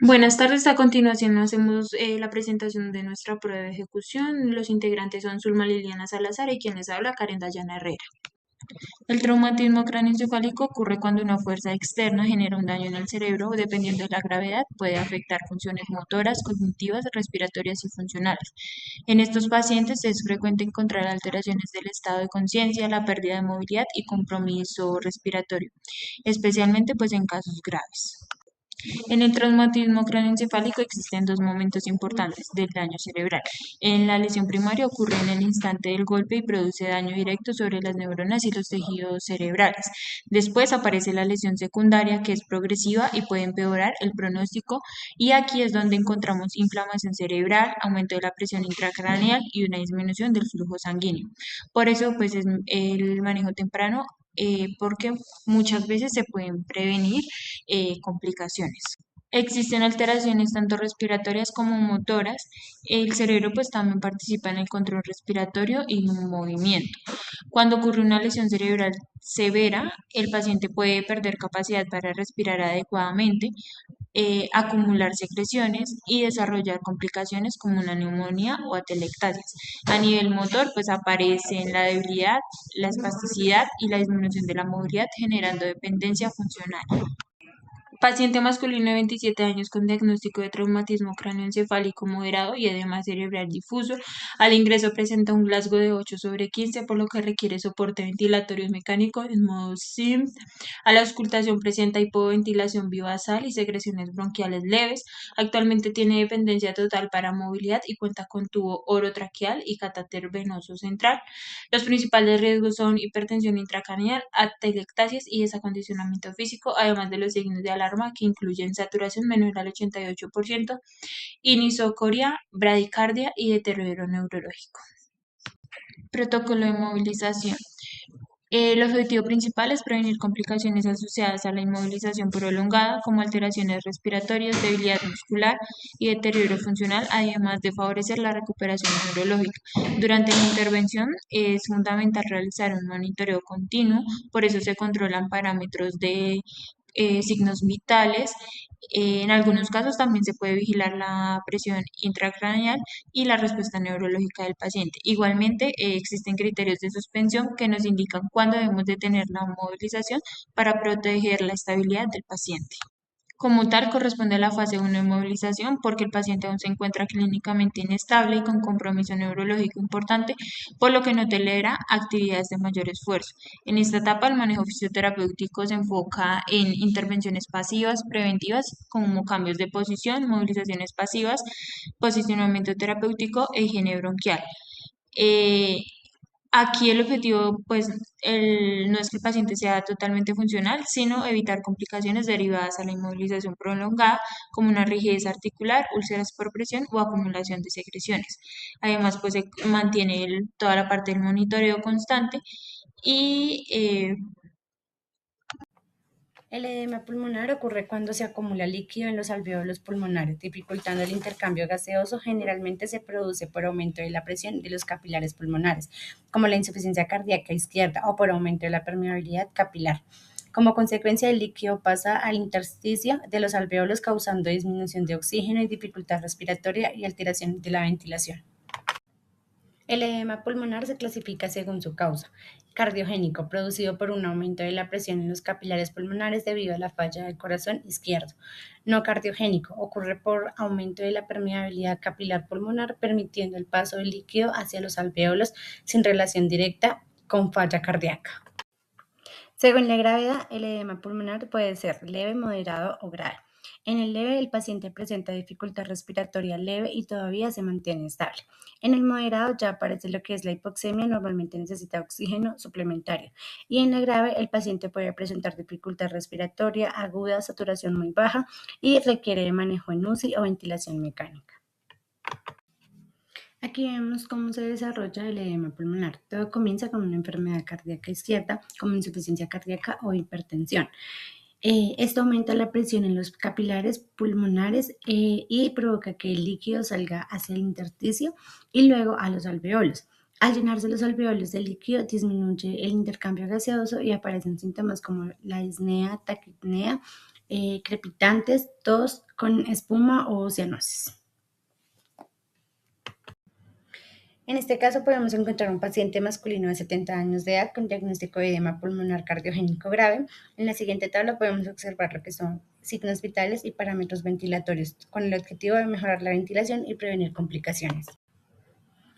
Buenas tardes, a continuación hacemos la presentación de nuestra prueba de ejecución. Los integrantes son Zulma Liliana Salazar y quien les habla, Karen Dayana Herrera. El traumatismo craneoencefálico ocurre cuando una fuerza externa genera un daño en el cerebro o, dependiendo de la gravedad, puede afectar funciones motoras, cognitivas, respiratorias y funcionales. En estos pacientes es frecuente encontrar alteraciones del estado de conciencia, la pérdida de movilidad y compromiso respiratorio, especialmente pues en casos graves. En el traumatismo craneoencefálico existen dos momentos importantes del daño cerebral. En la lesión primaria ocurre en el instante del golpe y produce daño directo sobre las neuronas y los tejidos cerebrales. Después aparece la lesión secundaria, que es progresiva y puede empeorar el pronóstico, y aquí es donde encontramos inflamación cerebral, aumento de la presión intracraneal y una disminución del flujo sanguíneo. Por eso pues es el manejo temprano, porque muchas veces se pueden prevenir complicaciones. Existen alteraciones tanto respiratorias como motoras. El cerebro pues también participa en el control respiratorio y movimiento. Cuando ocurre una lesión cerebral severa, el paciente puede perder capacidad para respirar adecuadamente, acumular secreciones y desarrollar complicaciones como una neumonía o atelectasis. A nivel motor, pues aparecen la debilidad, la espasticidad y la disminución de la movilidad, generando dependencia funcional. Paciente masculino de 27 años con diagnóstico de traumatismo cráneoencefálico moderado y edema cerebral difuso. Al ingreso presenta un Glasgow de 8/15, por lo que requiere soporte ventilatorio mecánico en modo SIMS. A la auscultación presenta hipoventilación bivasal y secreciones bronquiales leves. Actualmente tiene dependencia total para movilidad y cuenta con tubo orotraqueal y catéter venoso central. Los principales riesgos son hipertensión intracraneal, atelectasis y desacondicionamiento físico, además de los signos de alarma que incluyen saturación menor al 88%, inisocoria, bradicardia y deterioro neurológico. Protocolo de movilización. El objetivo principal es prevenir complicaciones asociadas a la inmovilización prolongada, como alteraciones respiratorias, debilidad muscular y deterioro funcional, además de favorecer la recuperación neurológica. Durante la intervención es fundamental realizar un monitoreo continuo, por eso se controlan parámetros de signos vitales. En algunos casos también se puede vigilar la presión intracraneal y la respuesta neurológica del paciente. Igualmente, existen criterios de suspensión que nos indican cuándo debemos detener la movilización para proteger la estabilidad del paciente. Como tal, corresponde a la fase 1 de movilización, porque el paciente aún se encuentra clínicamente inestable y con compromiso neurológico importante, por lo que no tolera actividades de mayor esfuerzo. En esta etapa, el manejo fisioterapéutico se enfoca en intervenciones pasivas, preventivas, como cambios de posición, movilizaciones pasivas, posicionamiento terapéutico e higiene bronquial. Eh, Aquí el objetivo, pues, no es que el paciente sea totalmente funcional, sino evitar complicaciones derivadas a la inmovilización prolongada, como una rigidez articular, úlceras por presión o acumulación de secreciones. Además, pues, se mantiene toda la parte del monitoreo constante y El edema pulmonar ocurre cuando se acumula líquido en los alveolos pulmonares, dificultando el intercambio gaseoso. Generalmente se produce por aumento de la presión de los capilares pulmonares, como la insuficiencia cardíaca izquierda, o por aumento de la permeabilidad capilar. Como consecuencia, el líquido pasa al intersticio de los alveolos, causando disminución de oxígeno y dificultad respiratoria y alteración de la ventilación. El edema pulmonar se clasifica según su causa: cardiogénico, producido por un aumento de la presión en los capilares pulmonares debido a la falla del corazón izquierdo. No cardiogénico, ocurre por aumento de la permeabilidad capilar pulmonar, permitiendo el paso del líquido hacia los alveolos sin relación directa con falla cardíaca. Según la gravedad, el edema pulmonar puede ser leve, moderado o grave. En el leve, el paciente presenta dificultad respiratoria leve y todavía se mantiene estable. En el moderado ya aparece lo que es la hipoxemia, normalmente necesita oxígeno suplementario. Y en la grave, el paciente puede presentar dificultad respiratoria aguda, saturación muy baja y requiere de manejo en UCI o ventilación mecánica. Aquí vemos cómo se desarrolla el edema pulmonar. Todo comienza con una enfermedad cardíaca izquierda, como insuficiencia cardíaca o hipertensión. Esto aumenta la presión en los capilares pulmonares y provoca que el líquido salga hacia el intersticio y luego a los alveolos. Al llenarse los alveolos de líquido, disminuye el intercambio gaseoso y aparecen síntomas como la disnea, taquipnea, crepitantes, tos, con espuma o cianosis. En este caso podemos encontrar un paciente masculino de 70 años de edad con diagnóstico de edema pulmonar cardiogénico grave. En la siguiente tabla podemos observar lo que son signos vitales y parámetros ventilatorios, con el objetivo de mejorar la ventilación y prevenir complicaciones.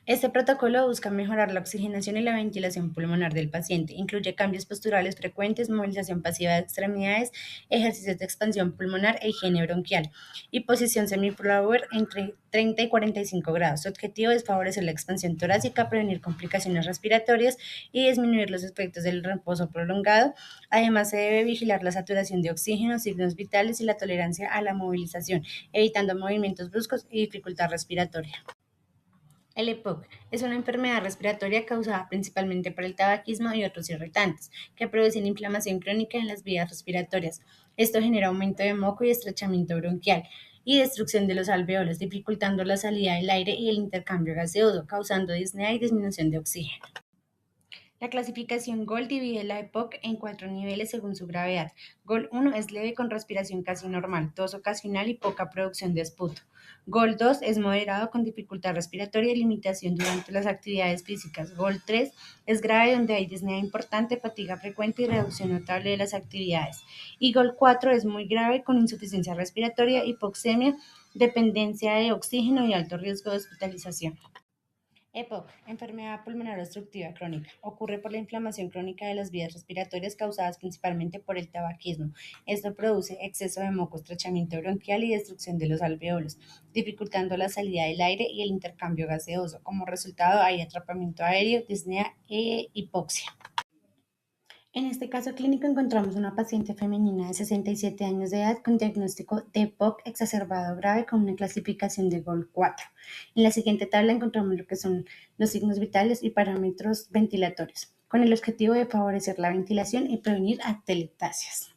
Este protocolo busca mejorar la oxigenación y la ventilación pulmonar del paciente. Incluye cambios posturales frecuentes, movilización pasiva de extremidades, ejercicios de expansión pulmonar e higiene bronquial y posición semi-plower entre 30 y 45 grados. Su objetivo es favorecer la expansión torácica, prevenir complicaciones respiratorias y disminuir los efectos del reposo prolongado. Además, se debe vigilar la saturación de oxígeno, signos vitales y la tolerancia a la movilización, evitando movimientos bruscos y dificultad respiratoria. El EPOC es una enfermedad respiratoria causada principalmente por el tabaquismo y otros irritantes, que producen inflamación crónica en las vías respiratorias. Esto genera aumento de moco y estrechamiento bronquial y destrucción de los alveolos, dificultando la salida del aire y el intercambio gaseoso, causando disnea y disminución de oxígeno. La clasificación GOLD divide la EPOC en 4 niveles según su gravedad. GOLD 1 es leve con respiración casi normal, tos ocasional y poca producción de esputo. GOLD 2 es moderado con dificultad respiratoria y limitación durante las actividades físicas. GOLD 3 es grave donde hay disnea importante, fatiga frecuente y reducción notable de las actividades. Y GOLD 4 es muy grave con insuficiencia respiratoria, hipoxemia, dependencia de oxígeno y alto riesgo de hospitalización. EPOC, enfermedad pulmonar obstructiva crónica, ocurre por la inflamación crónica de las vías respiratorias causadas principalmente por el tabaquismo. Esto produce exceso de moco, estrechamiento bronquial y destrucción de los alveolos, dificultando la salida del aire y el intercambio gaseoso. Como resultado hay atrapamiento aéreo, disnea e hipoxia. En este caso clínico encontramos una paciente femenina de 67 años de edad con diagnóstico de EPOC exacerbado grave con una clasificación de GOLD 4. En la siguiente tabla encontramos lo que son los signos vitales y parámetros ventilatorios, con el objetivo de favorecer la ventilación y prevenir atelectasias.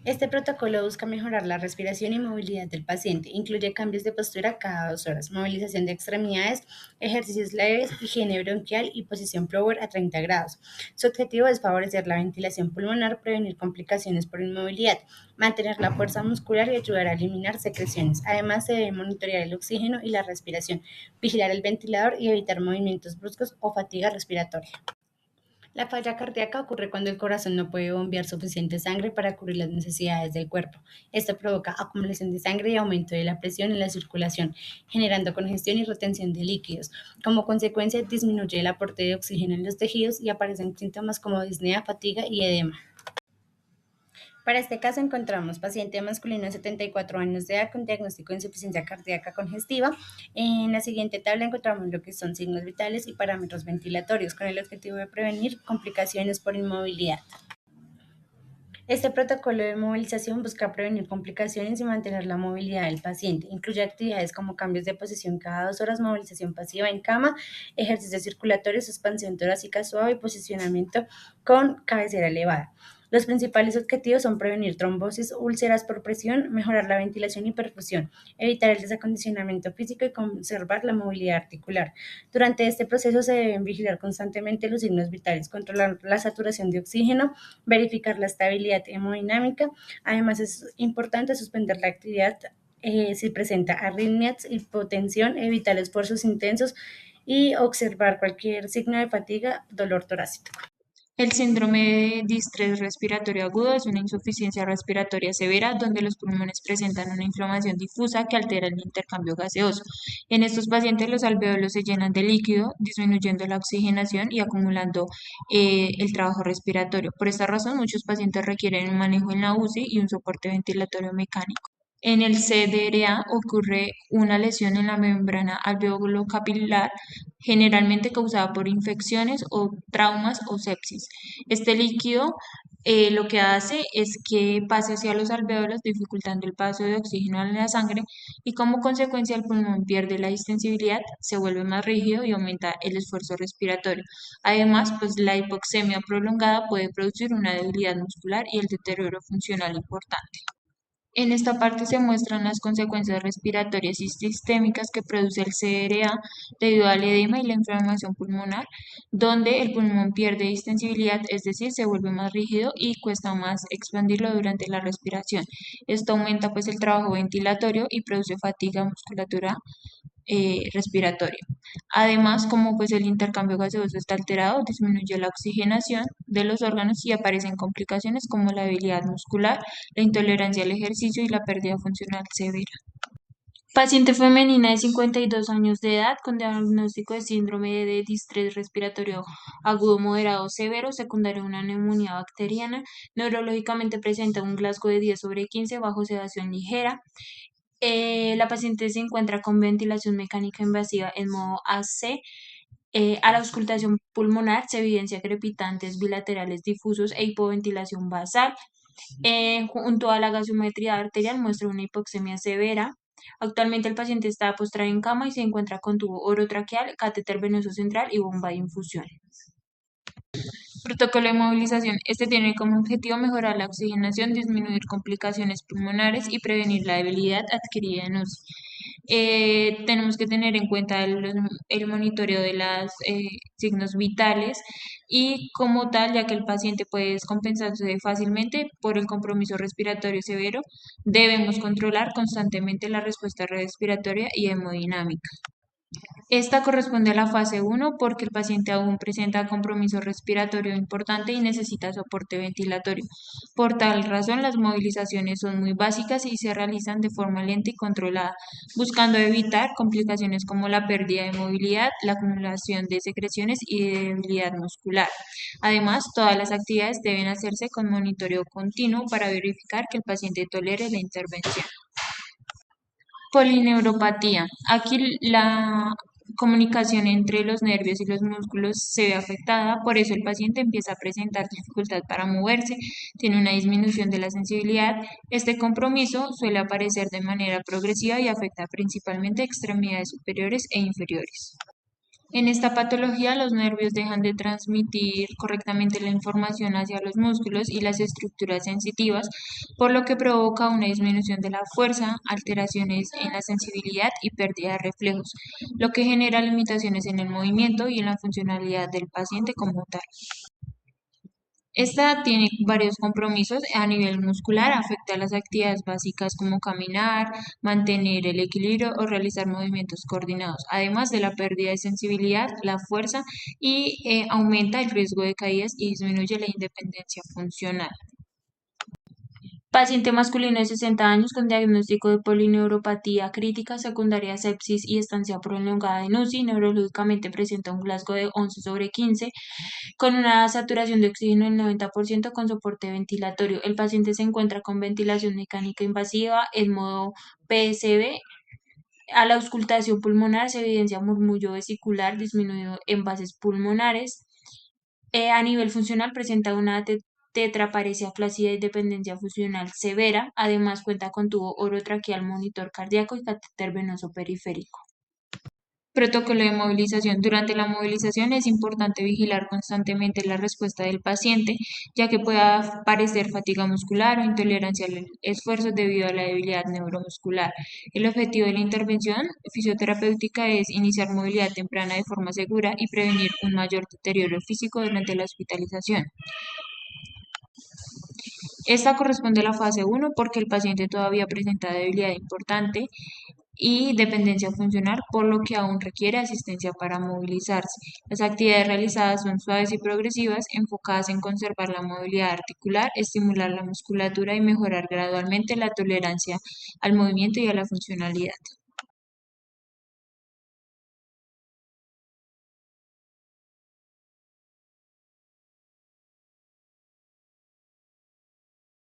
Este protocolo busca mejorar la respiración y movilidad del paciente. Incluye cambios de postura cada 2 horas, movilización de extremidades, ejercicios leves, higiene bronquial y posición plower a 30 grados. Su objetivo es favorecer la ventilación pulmonar, prevenir complicaciones por inmovilidad, mantener la fuerza muscular y ayudar a eliminar secreciones. Además, se debe monitorear el oxígeno y la respiración, vigilar el ventilador y evitar movimientos bruscos o fatiga respiratoria. La falla cardíaca ocurre cuando el corazón no puede bombear suficiente sangre para cubrir las necesidades del cuerpo. Esto provoca acumulación de sangre y aumento de la presión en la circulación, generando congestión y retención de líquidos. Como consecuencia, disminuye el aporte de oxígeno en los tejidos y aparecen síntomas como disnea, fatiga y edema. Para este caso encontramos paciente masculino de 74 años de edad con diagnóstico de insuficiencia cardíaca congestiva. En la siguiente tabla encontramos lo que son signos vitales y parámetros ventilatorios con el objetivo de prevenir complicaciones por inmovilidad. Este protocolo de movilización busca prevenir complicaciones y mantener la movilidad del paciente. Incluye actividades como cambios de posición cada 2 horas, movilización pasiva en cama, ejercicios circulatorios, expansión torácica suave y posicionamiento con cabecera elevada. Los principales objetivos son prevenir trombosis, úlceras por presión, mejorar la ventilación y perfusión, evitar el desacondicionamiento físico y conservar la movilidad articular. Durante este proceso se deben vigilar constantemente los signos vitales, controlar la saturación de oxígeno, verificar la estabilidad hemodinámica. Además, es importante suspender la actividad si presenta arritmias, hipotensión, evitar esfuerzos intensos y observar cualquier signo de fatiga, dolor torácico. El síndrome de distrés respiratorio agudo es una insuficiencia respiratoria severa donde los pulmones presentan una inflamación difusa que altera el intercambio gaseoso. En estos pacientes los alveolos se llenan de líquido, disminuyendo la oxigenación y acumulando el trabajo respiratorio. Por esta razón, muchos pacientes requieren un manejo en la UCI y un soporte ventilatorio mecánico. En el CDRA ocurre una lesión en la membrana alveolo-capilar, generalmente causada por infecciones o traumas o sepsis. Este líquido lo que hace es que pase hacia los alveolos, dificultando el paso de oxígeno en la sangre y como consecuencia el pulmón pierde la distensibilidad, se vuelve más rígido y aumenta el esfuerzo respiratorio. Además, pues la hipoxemia prolongada puede producir una debilidad muscular y el deterioro funcional importante. En esta parte se muestran las consecuencias respiratorias y sistémicas que produce el CRA debido al edema y la inflamación pulmonar, donde el pulmón pierde distensibilidad, es decir, se vuelve más rígido y cuesta más expandirlo durante la respiración. Esto aumenta pues el trabajo ventilatorio y produce fatiga musculatura respiratorio. Además, como pues el intercambio gaseoso está alterado, disminuye la oxigenación de los órganos y aparecen complicaciones como la debilidad muscular, la intolerancia al ejercicio y la pérdida funcional severa. Paciente femenina de 52 años de edad con diagnóstico de síndrome de distrés respiratorio agudo moderado severo, secundario a una neumonía bacteriana. Neurológicamente presenta un Glasgow de 10/15 bajo sedación ligera. La paciente se encuentra con ventilación mecánica invasiva en modo AC. A la auscultación pulmonar se evidencia crepitantes bilaterales difusos e hipoventilación basal. Junto a la gasometría arterial muestra una hipoxemia severa. Actualmente el paciente está postrado en cama y se encuentra con tubo orotraqueal, catéter venoso central y bomba de infusión. Protocolo de movilización. Este tiene como objetivo mejorar la oxigenación, disminuir complicaciones pulmonares y prevenir la debilidad adquirida en UCI. Tenemos que tener en cuenta el monitoreo de los signos vitales y como tal, ya que el paciente puede descompensarse fácilmente por el compromiso respiratorio severo, debemos controlar constantemente la respuesta respiratoria y hemodinámica. Esta corresponde a la fase 1 porque el paciente aún presenta compromiso respiratorio importante y necesita soporte ventilatorio. Por tal razón, las movilizaciones son muy básicas y se realizan de forma lenta y controlada, buscando evitar complicaciones como la pérdida de movilidad, la acumulación de secreciones y de debilidad muscular. Además, todas las actividades deben hacerse con monitoreo continuo para verificar que el paciente tolere la intervención. Polineuropatía. Aquí la comunicación entre los nervios y los músculos se ve afectada, por eso el paciente empieza a presentar dificultad para moverse, tiene una disminución de la sensibilidad. Este compromiso suele aparecer de manera progresiva y afecta principalmente extremidades superiores e inferiores. En esta patología, los nervios dejan de transmitir correctamente la información hacia los músculos y las estructuras sensitivas, por lo que provoca una disminución de la fuerza, alteraciones en la sensibilidad y pérdida de reflejos, lo que genera limitaciones en el movimiento y en la funcionalidad del paciente como tal. Esta tiene varios compromisos a nivel muscular, afecta a las actividades básicas como caminar, mantener el equilibrio o realizar movimientos coordinados, además de la pérdida de sensibilidad, la fuerza y aumenta el riesgo de caídas y disminuye la independencia funcional. Paciente masculino de 60 años con diagnóstico de polineuropatía crítica secundaria a sepsis y estancia prolongada en UCI, neurológicamente presenta un Glasgow de 11/15 con una saturación de oxígeno del 90% con soporte ventilatorio. El paciente se encuentra con ventilación mecánica invasiva en modo PSB. A la auscultación pulmonar se evidencia murmullo vesicular disminuido en bases pulmonares. A nivel funcional presenta una tetraparesia flácida y dependencia funcional severa. Además cuenta con tubo orotraqueal, monitor cardíaco y catéter venoso periférico. Protocolo de movilización. Durante la movilización es importante vigilar constantemente la respuesta del paciente, ya que pueda aparecer fatiga muscular o intolerancia al esfuerzo debido a la debilidad neuromuscular. El objetivo de la intervención fisioterapéutica es iniciar movilidad temprana de forma segura y prevenir un mayor deterioro físico durante la hospitalización. Esta corresponde a la fase 1 porque el paciente todavía presenta debilidad importante y dependencia funcional, por lo que aún requiere asistencia para movilizarse. Las actividades realizadas son suaves y progresivas, enfocadas en conservar la movilidad articular, estimular la musculatura y mejorar gradualmente la tolerancia al movimiento y a la funcionalidad.